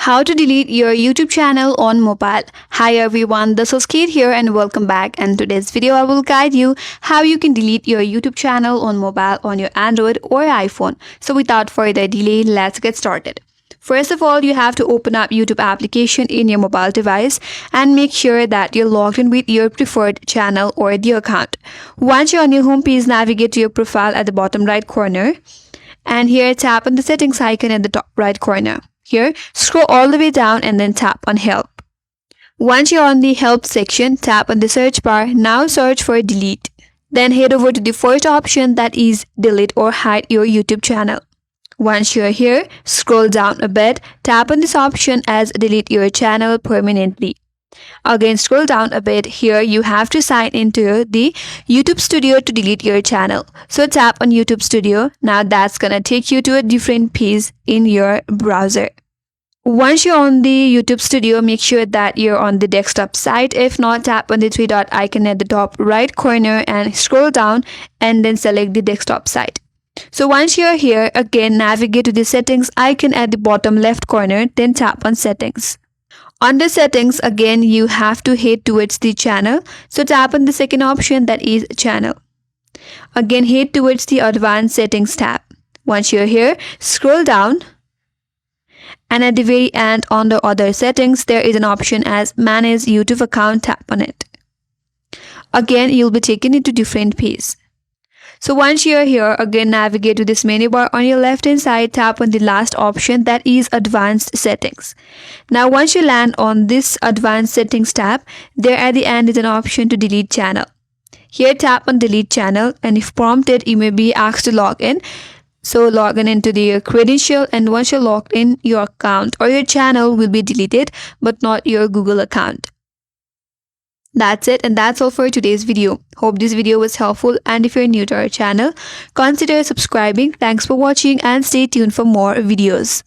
How to delete your YouTube channel on mobile. Hi everyone, this is Kate here and welcome back. And today's video I will guide you how you can delete your YouTube channel on mobile on your Android or iPhone. So without further delay, let's get started. First of all, you have to open up YouTube application in your mobile device and make sure that you're logged in with your preferred channel or the account. Once you're on your home page, navigate to your profile at the bottom right corner. And here tap on the settings icon at the top right corner. Here, scroll all the way down and then tap on Help. Once you're on the Help section, tap on the search bar. Now search for Delete. Then head over to the first option, that is Delete or Hide your YouTube channel. Once you're here, scroll down a bit, tap on this option as Delete your channel permanently. Again, scroll down a bit. Here you have to sign into the YouTube Studio to delete your channel. So tap on YouTube Studio. Now that's gonna take you to a different page in your browser. Once you're on the YouTube Studio, make sure that you're on the desktop side. If not, tap on the three dot icon at the top right corner and scroll down and then select the desktop side. So once you're here, again navigate to the settings icon at the bottom left corner, then tap on Settings. Under settings, again you have to head towards the channel. So tap on the second option, that is channel. Again head towards the advanced settings tab. Once you're here, scroll down. And at the very end on the other settings, there is an option as manage YouTube account. Tap on it. Again, you'll be taken into different page. So once you're here, again navigate to this menu bar on your left hand side, tap on the last option, that is advanced settings. Now once you land on this advanced settings tab, there at the end is an option to delete channel. Here tap on delete channel, and if prompted you may be asked to log in. So log in into the credential, and once you're logged in, your account or your channel will be deleted but not your Google account. That's it, and that's all for today's video. Hope this video was helpful, and if you're new to our channel, consider subscribing. Thanks for watching and stay tuned for more videos.